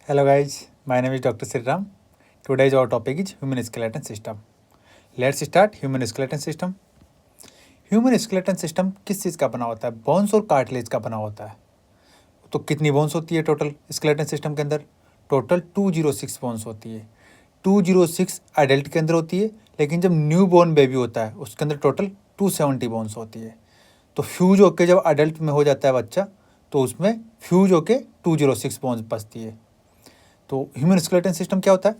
Hello guys, my name is Dr. Sriram. Today's our topic is human skeleton system. Let's start human skeleton system. Human skeleton system किस चीज़ का बना होता है? Bones और cartilage का बना होता है. तो कितनी बोन्स होती है टोटल स्केलेटन सिस्टम के अंदर? टोटल 206 बोन्स होती है. 206 एडल्ट के अंदर होती है, लेकिन जब न्यू बॉर्न बेबी होता है उसके अंदर टोटल 270 बोन्स होती है. तो फ्यूज होके जब अडल्ट में हो जाता है बच्चा, तो उसमें फ्यूज होके 206 बोन्स बचती है. तो ह्यूमन स्केलेटन सिस्टम क्या होता है?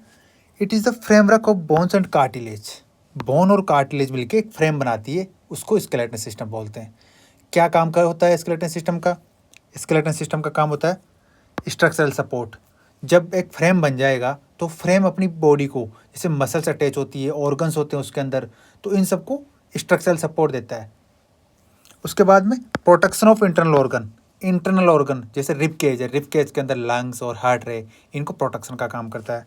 It is the framework of bones and cartilage. Bone और कार्टिलेज मिलके एक फ्रेम बनाती है, उसको स्केलेटन सिस्टम बोलते हैं. क्या काम का होता है स्केलेटन सिस्टम का? स्केलेटन सिस्टम का काम होता है स्ट्रक्चरल सपोर्ट. जब एक फ्रेम बन जाएगा तो फ्रेम अपनी बॉडी को, जैसे मसल्स अटैच होती है, ऑर्गन्स होते हैं उसके अंदर, तो इन सबको स्ट्रक्चरल सपोर्ट देता है. उसके बाद में प्रोटेक्शन ऑफ इंटरनल ऑर्गन जैसे रिब केज है, रिब केज के अंदर लंग्स और हार्ट रहे, इनको प्रोटेक्शन का काम करता है.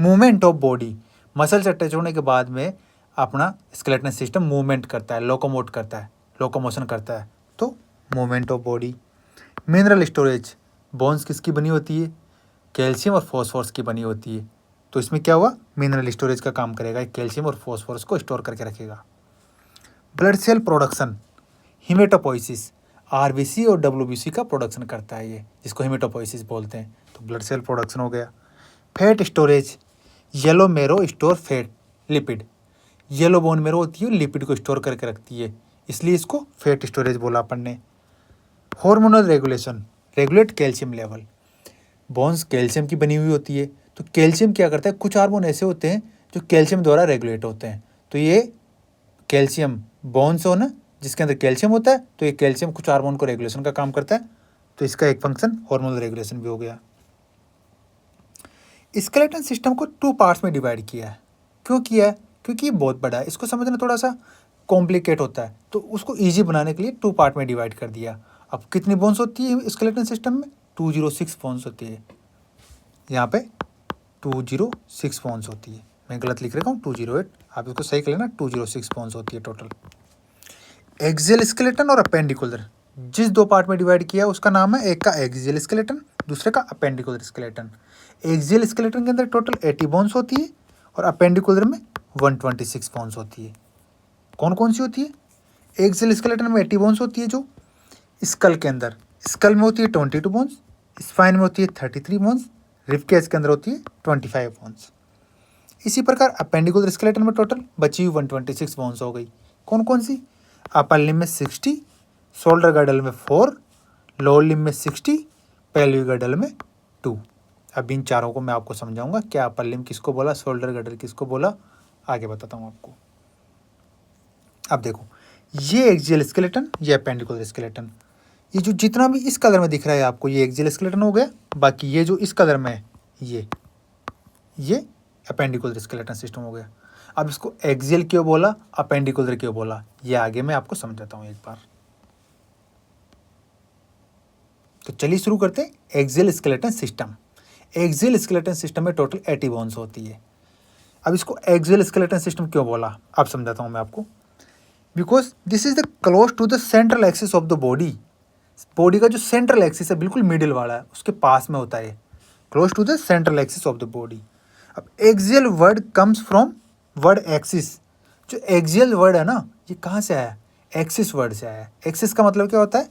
Movement of body, muscles attach होने के बाद में अपना स्केलेटन सिस्टम मूवमेंट करता है, लोकोमोशन करता है. तो movement of body. Mineral storage, bones किसकी बनी होती है? कैल्शियम और फॉस्फोरस की बनी होती है. तो इसमें क्या हुआ? मिनरल स्टोरेज का काम करेगा, कैल्शियम और फॉस्फोरस को स्टोर करके रखेगा. Blood cell production, haematopoiesis, RBC और डब्ल्यूबीसी का प्रोडक्शन करता है ये, जिसको हिमेटोपोइसिस बोलते हैं. तो ब्लड सेल प्रोडक्शन हो गया. फैट स्टोरेज, येलो मेरो store fat lipid. Yellow bone marrow होती है, लिपिड को स्टोर करके रखती है, इसलिए इसको फैट स्टोरेज बोला अपन ने. Hormonal regulation, regulate calcium level. Bones calcium की बनी हुई होती है, तो कैल्शियम क्या करता है? कुछ हार्मोन ऐसे होते हैं जो कैल्शियम द्वारा रेगुलेट होते हैं. तो ये कैल्शियम बोन्स हो ना, जिसके अंदर कैल्शियम होता है, तो ये कैल्शियम कुछ हार्मोन को रेगुलेशन का काम करता है. तो इसका एक फंक्शन हार्मोनल रेगुलेशन भी हो गया. स्केलेटन सिस्टम को 2 पार्ट्स में डिवाइड किया है. क्यों किया है? क्योंकि ये बहुत बड़ा है, इसको समझना थोड़ा सा कॉम्प्लिकेट होता है, तो उसको ईजी बनाने के लिए 2 पार्ट में डिवाइड कर दिया. अब कितनी बोन्स होती है स्केलेटन सिस्टम में? 206 बोन्स होती है. यहाँ पे 206 बोन्स होती है. मैं गलत लिख रखा हूँ 208, आप इसको सही कर लेना. 206 बोन्स होती है टोटल. एक्सियल स्केलेटन और अपेंडिकुलर, जिस 2 पार्ट में डिवाइड किया उसका नाम है, एक का एक्सियल स्केलेटन, दूसरे का अपेंडिकुलर स्केलेटन. एक्सियल स्केलेटन के अंदर टोटल 80 बोन्स होती है और अपेंडिकुलर में 126 बोन्स होती है. कौन कौन सी होती है? एक्सियल स्केलेटन में 80 बोन्स होती है जो स्कल के अंदर, स्कल में होती है 22 बोन्स, स्पाइन में होती है 33 बोन्स, रिब केज के अंदर होती है 25 बोन्स. इसी प्रकार अपेंडिकुलर स्केलेटन में टोटल बची हुई 126 बोन्स हो गई. कौन कौन सी? अपर लिम्ब में 60, शोल्डर गर्डल में 4, लोअर लिम्ब में 60, पेल्विक गर्डल में 2. अब इन चारों को मैं आपको समझाऊंगा, क्या अपर लिम्ब किसको बोला, शोल्डर गर्डल किसको बोला, आगे बताता हूँ आपको. अब देखो, ये एक्सियल स्केलेटन, ये अपेंडिकुलर स्केलेटन. ये जो जितना भी इस कलर में दिख रहा है आपको, ये एक्सियल स्केलेटन हो गया. बाकी ये जो इस कलर में है, ये अपेंडिकुलर स्केलेटन सिस्टम हो गया. अब इसको एक्सियल क्यों बोला, अपेंडिकुलर क्यों बोला, ये आगे मैं आपको समझाता हूँ एक बार. तो चलिए शुरू करते हैं. Axial skeleton system. Axial skeleton system में टोटल 80 बोन्स होती है. अब इसको एक्सियल स्केलेटन सिस्टम क्यों बोला, अब समझाता हूँ मैं आपको. Because this is the close to the central axis of the body. Body का जो सेंट्रल एक्सिस है, बिल्कुल मिडिल वाला है, उसके पास में होता है, close to the central axis of the body. अब axial word comes from word axis. जो एक्सियल वर्ड है ना, ये कहाँ से आया? एक्सिस वर्ड से आया. एक्सिस का मतलब क्या होता है?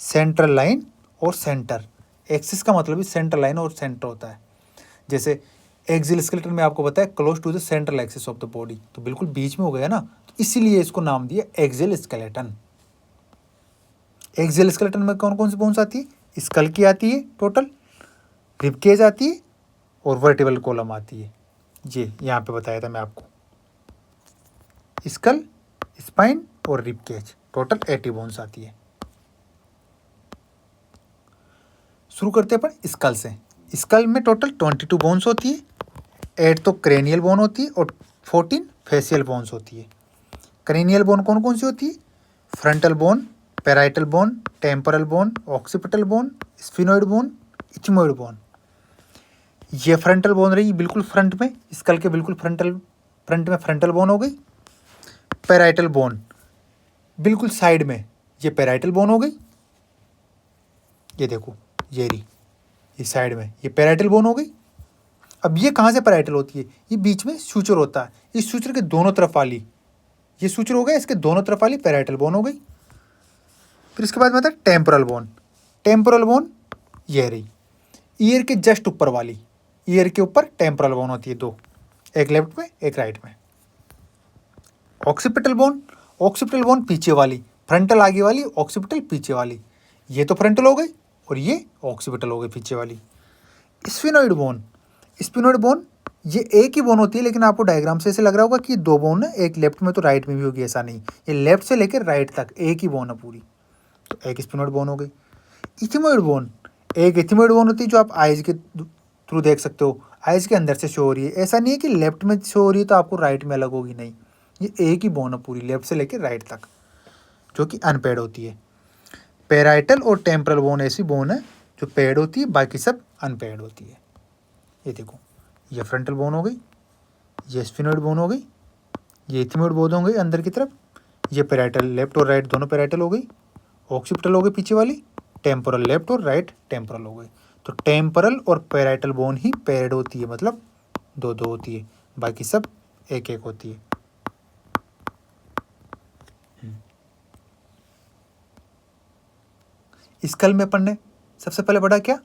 सेंट्रल लाइन और सेंटर. एक्सिस का मतलब भी सेंट्रल लाइन और सेंटर होता है. जैसे एक्सियल स्केलेटन में आपको बताया close to the central axis of the body, तो बिल्कुल बीच में हो गया ना, तो इसीलिए इसको नाम दिया एक्सियल स्केलेटन. एक्सियल स्केलेटन में कौन कौन सी बोन्स आती है? स्कल की आती है टोटल, रिब केज आती है और वर्टिब्रल कॉलम आती है. ये यहाँ पे बताया था मैं आपको. स्कल, स्पाइन और रिब केज, टोटल 80 बोन्स आती है. शुरू करते हैं अपन स्कल से. स्कल में टोटल 22 बोन्स होती है. 8 तो क्रेनियल बोन होती है और 14 फेशियल बोन्स होती है. क्रेनियल बोन कौन कौन सी होती है? Frontal bone, parietal bone, temporal bone, occipital bone, sphenoid bone, ethmoid bone. ये फ्रंटल बोन रही बिल्कुल फ्रंट में, स्कल के बिल्कुल फ्रंट में फ्रंटल बोन हो गई. पैराइटल बोन बिल्कुल साइड में, ये पैराइटल बोन हो गई. ये देखो, ये रही. ये साइड में ये पैराइटल बोन हो गई। अब ये कहाँ से पैराइटल होती है, ये बीच में सूचर होता है, इस सूचर के दोनों तरफ वाली, ये सूचर हो गया, इसके दोनों तरफ वाली पैराइटल बोन हो गई। फिर इसके बाद में आता है टेम्पोरल बोन। टेम्पोरल बोन ये रही, ईयर के जस्ट ऊपर वाली, ईयर के ऊपर टेम्पोरल बोन होती है दो, एक लेफ्ट में एक राइट में। ऑक्सीपिटल बोन, ऑक्सीपिटल बोन पीछे वाली, फ्रंटल आगे वाली, ऑक्सीपिटल पीछे वाली, ये तो फ्रंटल हो गई और ये ऑक्सीपिटल हो गई पीछे वाली। स्फिनोइड बोन, स्फिनोइड बोन ये एक ही बोन होती है, लेकिन आपको डायग्राम से ऐसे लग रहा होगा कि दो बोन है, एक लेफ्ट में तो राइट में भी होगी, ऐसा नहीं, ये लेफ्ट से लेकर राइट तक एक ही बोन है पूरी, तो एक स्फिनोइड बोन हो गई। इथिमोइड बोन, एक इथिमोइड बोन होती है जो आप आइज के थ्रू देख सकते हो, आइज के अंदर से शो हो रही है, ऐसा नहीं है कि लेफ्ट में शो हो रही है तो आपको राइट में अलग होगी, नहीं, ये एक ही बोन है पूरी लेफ्ट से लेकर राइट तक, जो कि अनपेड होती है। पैराइटल और टेम्पोरल बोन ऐसी बोन है जो पेड होती है, बाकी सब अनपेड होती है। ये देखो, ये फ्रंटल बोन हो गई, ये स्फिनोइड बोन हो गई, ये इथिमोइड बोन हो गई अंदर की तरफ, ये पैराइटल लेफ्ट और राइट दोनों पैराइटल हो गई, ऑक्सीपिटल हो गई पीछे वाली, टेम्पोरल लेफ्ट और राइट टेम्पोरल हो गई। तो टेम्पोरल और पैराइटल बोन ही पेड होती है, मतलब दो दो होती है, बाकी सब एक एक होती है। स्कल में अपन ने सबसे पहले पढ़ा क्या,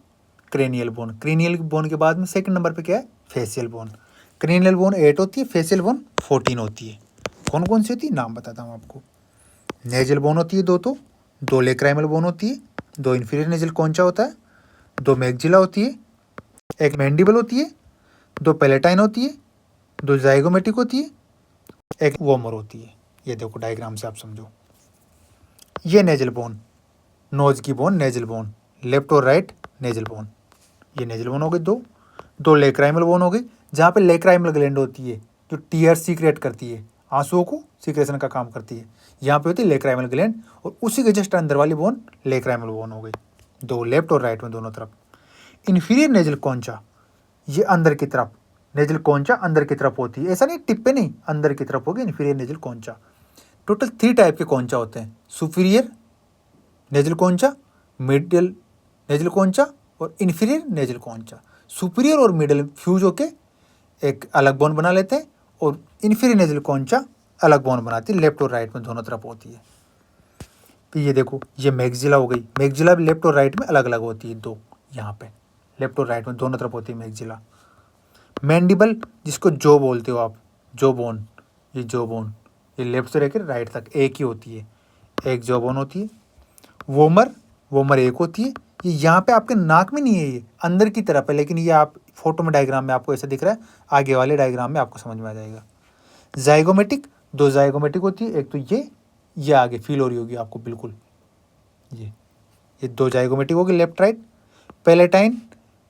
क्रेनियल बोन। क्रेनियल बोन के बाद में सेकंड नंबर पे क्या है, फेशियल बोन। क्रेनियल बोन 8 होती है, फेशियल बोन 14 होती है। कौन कौन सी होती है नाम बताता हूँ आपको। नेजल बोन होती है दो लेक्राइमल बोन होती है, दो इन्फीरियर नेजल कॉन्चा होता है, दो मैग्जिला होती है, एक मैंडिबल होती है, दो पैलेटाइन होती है, दो जाइगोमेटिक होती है, एक वोमर होती है। ये देखो डायग्राम से आप समझो, ये नेजल बोन, नोज की बोन नेजल बोन, लेफ्ट और राइट नेजल बोन, ये नेजल बोन हो गई दो लेक्राइमल बोन हो गई, जहाँ पे लेक्राइमल ग्लैंड होती है जो टीयर सीक्रेट करती है, आंसुओं को सीक्रेशन का काम करती है, यहाँ पे होती है लेक्राइमल ग्लैंड, और उसी के जस्ट अंदर वाली बोन लेक्राइमल बोन हो गई, दो लेफ्ट और राइट में दोनों तरफ। इन्फीरियर नेजल कॉन्चा, ये अंदर की तरफ, नेजल कॉन्चा अंदर की तरफ होती है, ऐसा नहीं टिप पे नहीं, अंदर की तरफ होगी इन्फीरियर नेजल कॉन्चा। टोटल 3 टाइप के कॉन्चा होते हैं, सुपीरियर नेजल कॉन्चा, मिडल नेजल कॉन्चा और इन्फीरियर नेजल कॉन्चा। सुपीरियर और मिडल फ्यूज होके एक अलग बोन बना लेते हैं, और इन्फीरियर नेजल कॉन्चा अलग बोन बनाती है, लेफ्ट और राइट में दोनों तरफ होती है। फिर ये देखो, ये मैग्जिला हो गई, मैग्जिला भी लेफ्ट और राइट में अलग अलग होती है, दो यहाँ पे लेफ्ट और राइट में दोनों तरफ होती है मैग्जिला। मैंडिबल जिसको जो बोलते हो आप, जो बोन, ये जो बोन ये लेफ्ट से लेकर राइट तक एक ही होती है, एक जो बोन होती है। वोमर एक होती है, ये यहाँ पे आपके नाक में नहीं है, ये अंदर की तरफ है, लेकिन ये आप फोटो में डायग्राम में आपको ऐसा दिख रहा है, आगे वाले डायग्राम में आपको समझ में आ जाएगा। जाइगोमेटिक, दो जाइगोमेटिक होती है, एक तो ये आगे फील हो रही होगी आपको बिल्कुल, ये दो जाइगोमेटिक होगी लेफ्ट राइट।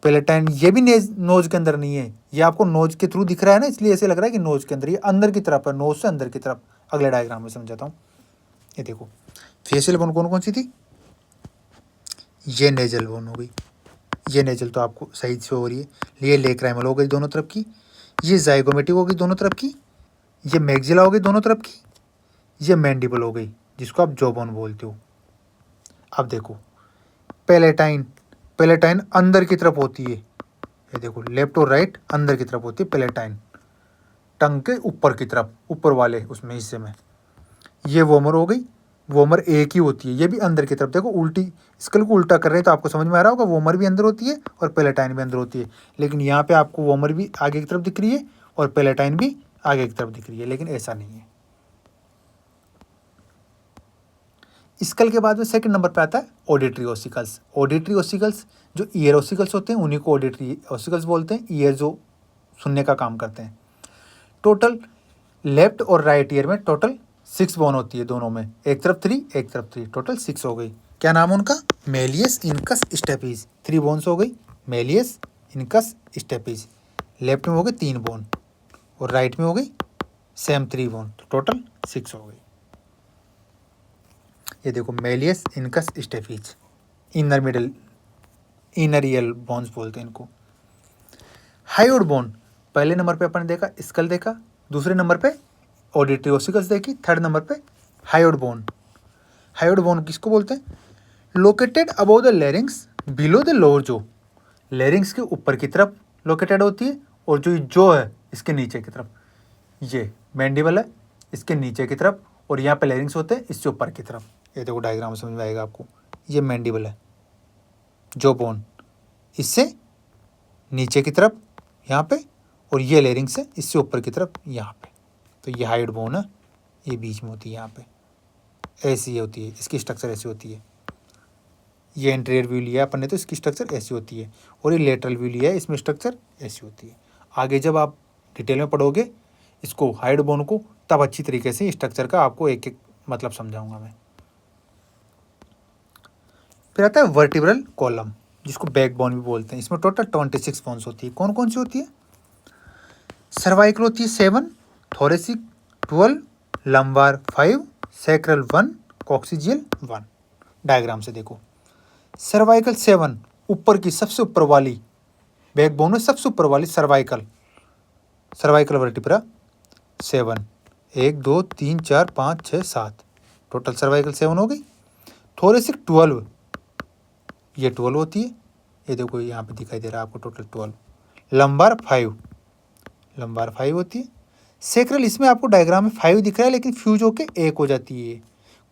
पैलेटाइन ये भी नोज के अंदर नहीं है, ये आपको नोज के थ्रू दिख रहा है ना, इसलिए ऐसे लग रहा है कि नोज के अंदर, ये अंदर की तरफ है, नोज से अंदर की तरफ। अगले डायग्राम में समझाता हूँ। ये देखो, फेशियल बोन कौन कौन सी थी, ये नेजल बोन हो गई, ये नेजल तो आपको सही से हो रही है, ये लेक्राइमल हो गई दोनों तरफ की, ये जाइगोमेटिक हो गई दोनों तरफ की, ये मैग्जिला हो गई दोनों तरफ की, ये मैंडिबल हो गई जिसको आप जॉ बोन बोलते हो। अब देखो, पैलेटाइन अंदर की तरफ होती है, ये देखो लेफ्ट और राइट अंदर की तरफ होती है पैलेटाइन, टंग के ऊपर की तरफ, ऊपर वाले उसमें हिस्से में। ये वोमर हो गई, वोमर एक ही होती है, ये भी अंदर की तरफ। देखो उल्टी, स्कल को उल्टा कर रहे हैं तो आपको समझ में आ रहा होगा, वोमर भी अंदर होती है और पैलेटाइन भी अंदर होती है, लेकिन यहाँ पे आपको वोमर भी आगे की तरफ दिख रही है और पैलेटाइन भी आगे की तरफ दिख रही है, लेकिन ऐसा नहीं है। स्कल के बाद में सेकंड नंबर पे आता है ऑडिटरी ओसिकल्स। ऑडिटरी ओसिकल्स जो ईयर ओसिकल्स होते हैं उन्हीं को ऑडिटरी ओसिकल्स बोलते हैं, ईयर जो सुनने का काम करते हैं। टोटल लेफ्ट और राइट ईयर में टोटल 6 बोन होती है दोनों में, एक तरफ 3 एक तरफ 3, टोटल 6 हो गई। क्या नाम उनका, मेलियस इंकस स्टेपीज। 3 बोन्स हो गई, मेलियस इंकस स्टेपीज। लेफ्ट में हो गई 3 बोन और राइट में हो गई सेम 3 बोन, तो टोटल 6 हो गई। ये देखो, malleus incus stapes, inner ear bones बोलते हैं इनको। हायोड बोन, पहले नंबर पे अपन ने देखा स्कल देखा, दूसरे नंबर पे ऑडिटरी ओसिकल्स देखी, थर्ड नंबर पे हायोड बोन। हायोड बोन किसको बोलते हैं, located above the larynx below the lower जो। लेरिंग्स के ऊपर की तरफ लोकेटेड होती है, और जो है इसके नीचे की तरफ, ये मैंडिबल है इसके नीचे की तरफ, और यहाँ पे लेरिंग्स होते हैं इससे ऊपर की तरफ। ये देखो डायग्राम समझ में आएगा आपको। ये मैंडिबल है, जो बोन इससे नीचे की तरफ यहाँ पे, और ये लेरिंग्स है इससे ऊपर की तरफ यहाँ पे। तो ये हाइड बोन है, ये बीच में होती है, यहाँ पे ऐसी होती है, इसकी स्ट्रक्चर ऐसी होती है। ये एंटीरियर व्यू लिया अपन ने तो इसकी स्ट्रक्चर ऐसी होती है, और ये लेटरल व्यू लिया है, इसमें स्ट्रक्चर ऐसी होती है। आगे जब आप डिटेल में पढ़ोगे इसको हाइड बोन को, तब अच्छी तरीके से स्ट्रक्चर का आपको एक एक मतलब समझाऊंगा मैं। फिर आता है वर्टिब्रल कॉलम, जिसको बैक बोन भी बोलते हैं। इसमें टोटल 26 बोन्स होती है। कौन कौन सी होती है? सर्वाइकल होती है 7, thoracic 12, lumbar 5, sacral 1, coccygeal 1। Diagram से देखो, सर्वाइकल 7 ऊपर की सबसे ऊपर वाली बैकबोन में सबसे ऊपर वाली सर्वाइकल वर्टिब्रा 7, 1 2 3 4 5 6 7, टोटल सर्वाइकल 7 हो गई। थोरेसिक 12, ये 12 होती है, ये देखो यहाँ पे दिखाई दे रहा है आपको टोटल 12। लंबार 5 होती है। सेक्रल इसमें आपको डायग्राम में 5 दिख रहा है, लेकिन फ्यूज होके 1 हो जाती है।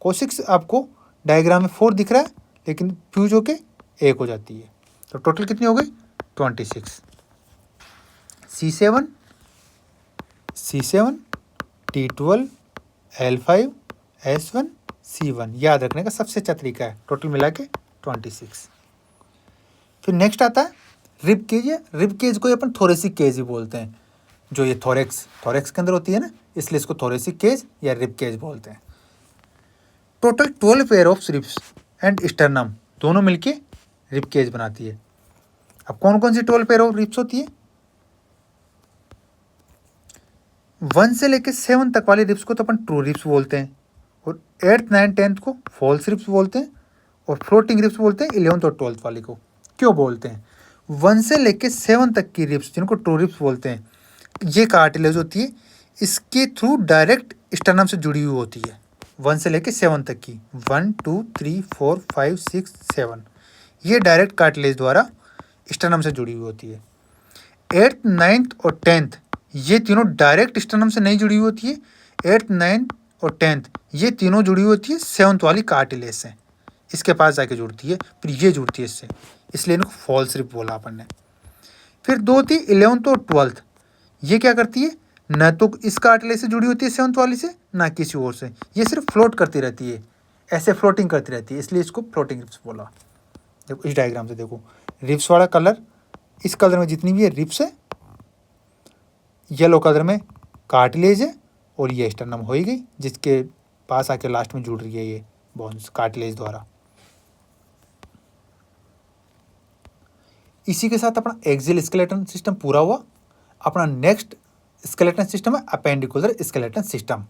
कोसिक्स आपको डायग्राम में 4 दिख रहा है, लेकिन फ्यूज होके 1 हो जाती है। तो टोटल कितनी हो गई? 26। C7, T12, L5, S1, C1 याद रखने का सबसे अच्छा तरीका है। टोटल मिला के 26। फिर नेक्स्ट आता है रिब केज। रिब केज को अपन थोरेसिक केज भी बोलते हैं। जो ये थोरेक्स के अंदर होती है ना, इसलिए इसको थोरेसिक केज या रिब केज बोलते हैं। Total 12 pair of ribs and sternum दोनों मिलके रिब केज बनाती है। अब कौन कौन सी 12 पेयर ऑफ रिब्स होती है? 1 से लेके 7 तक वाले रिब्स को तो अपन ट्रू रिब्स बोलते हैं, और 8th 9th 10th को फॉल्स रिब्स बोलते हैं, और फ्लोटिंग रिब्स बोलते हैं 11th और 12th वाले को। क्यों बोलते हैं? 1 से लेके 7 तक की रिब्स जिनको ट्रू रिब्स बोलते हैं, ये कार्टिलेज होती है, इसके थ्रू डायरेक्ट स्टर्नम से जुड़ी हुई होती है। 1 से लेके 7 तक की, 1 2 3 4 5 6 7, ये डायरेक्ट कार्टिलेज द्वारा स्टर्नम से जुड़ी हुई होती है। 8th 9th और 10th ये तीनों डायरेक्ट स्टर्नम से नहीं जुड़ी हुई होती है। 8th 9th और 10th ये तीनों जुड़ी हुई होती है 7th वाली कार्टिलेज से, इसके पास जाके जुड़ती है, फिर ये जुड़ती है इससे, इसलिए इनको फॉल्स रिब बोला अपन ने। फिर 2 थी 11th और 12th, ये क्या करती है? न तो इस कार्टिलेज से जुड़ी होती है 7th वाली से, ना किसी और से, ये सिर्फ फ्लोट करती रहती है, ऐसे फ्लोटिंग करती रहती है, इसलिए इसको फ्लोटिंग रिब्स बोला। देखो इस डायग्राम से देखो, रिब्स वाला कलर, इस कलर में जितनी भी है रिब्स है, येलो कलर में कार्टिलेज है, और ये स्टर्नम हो ही गई, जिसके पास आके लास्ट में जुड़ रही है ये बोन्स कार्टिलेज द्वारा। इसी के साथ अपना एक्सियल स्केलेटन सिस्टम पूरा हुआ। अपना नेक्स्ट स्केलेटन सिस्टम है अपेंडिकुलर स्केलेटन सिस्टम।